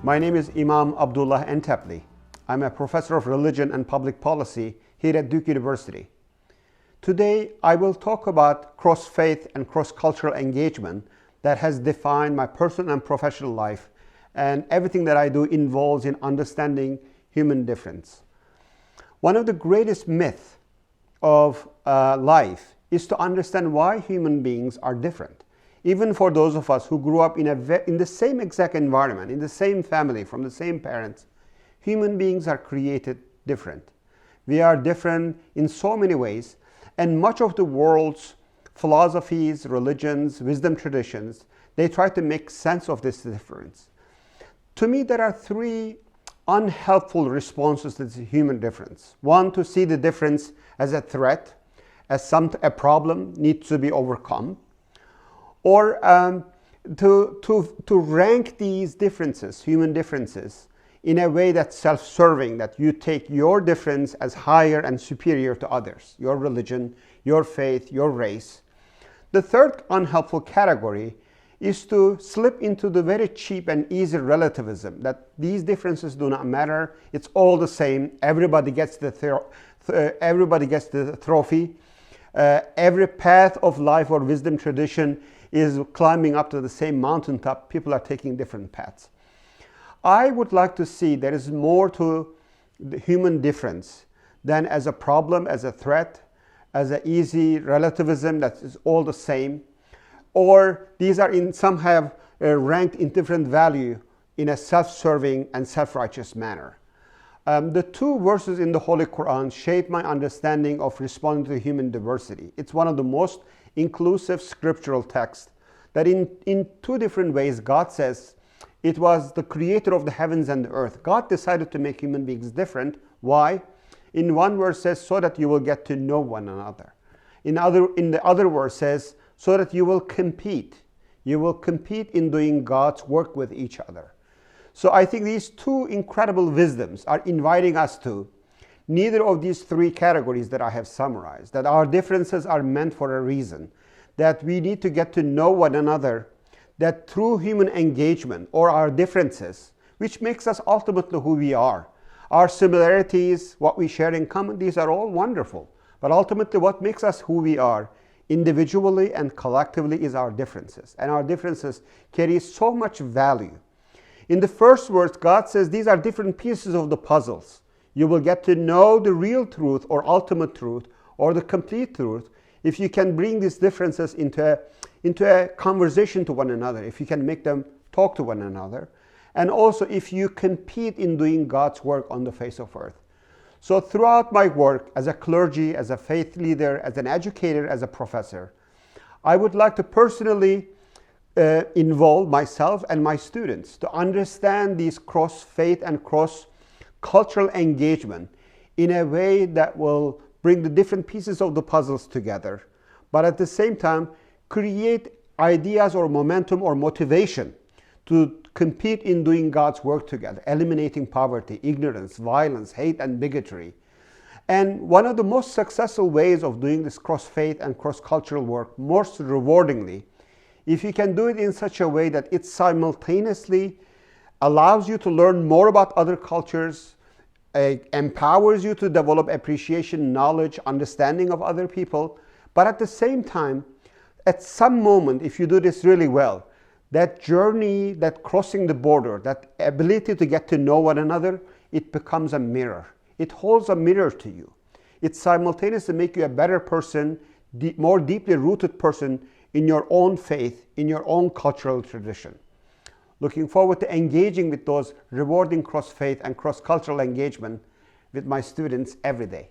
My name is Imam Abdullah Antepli. I'm a professor of religion and public policy here at Duke University. Today, I will talk about cross-faith and cross-cultural engagement that has defined my personal and professional life, and everything that I do involves in understanding human difference. One of the greatest myths of life is to understand why human beings are different. Even for those of us who grew up in the same exact environment, in the same family, from the same parents, human beings are created different. We are different in so many ways, and much of the world's philosophies, religions, wisdom traditions, they try to make sense of this difference. To me, there are three unhelpful responses to this human difference. One, to see the difference as a threat, as a problem needs to be overcome. Or to rank these differences, human differences, in a way that's self-serving, that you take your difference as higher and superior to others, your religion, your faith, your race. The third unhelpful category is to slip into the very cheap and easy relativism, that these differences do not matter, it's all the same, everybody gets the trophy, every path of life or wisdom tradition is climbing up to the same mountaintop. People are taking different paths. I would like to see there is more to the human difference than as a problem, as a threat, as an easy relativism that is all the same, or these are some have ranked in different value in a self-serving and self-righteous manner. The two verses in the Holy Quran shaped my understanding of responding to human diversity. It's one of the most inclusive scriptural texts that in two different ways God says it was the creator of the heavens and the earth. God decided to make human beings different. Why? In one verse says, so that you will get to know one another. In the other verse says, so that you will compete. You will compete in doing God's work with each other. So I think these two incredible wisdoms are inviting us to neither of these three categories that I have summarized, that our differences are meant for a reason, that we need to get to know one another, that through human engagement or our differences, which makes us ultimately who we are, our similarities, what we share in common, these are all wonderful. But ultimately what makes us who we are individually and collectively is our differences. And our differences carry so much value. In the first verse, God says these are different pieces of the puzzles. You will get to know the real truth or ultimate truth or the complete truth if you can bring these differences into a conversation to one another, if you can make them talk to one another, and also if you compete in doing God's work on the face of earth. So throughout my work as a clergy, as a faith leader, as an educator, as a professor, I would like to personally involve myself and my students to understand these cross-faith and cross-cultural engagement in a way that will bring the different pieces of the puzzles together, but at the same time create ideas or momentum or motivation to compete in doing God's work together, eliminating poverty, ignorance, violence, hate, and bigotry. And one of the most successful ways of doing this cross-faith and cross-cultural work, most rewardingly, if you can do it in such a way that it simultaneously allows you to learn more about other cultures, empowers you to develop appreciation, knowledge, understanding of other people, but at the same time, at some moment, if you do this really well, that journey, that crossing the border, that ability to get to know one another, it becomes a mirror. It holds a mirror to you. It simultaneously makes you a better person, more deeply rooted person in your own faith, in your own cultural tradition. Looking forward to engaging with those rewarding cross-faith and cross-cultural engagement with my students every day.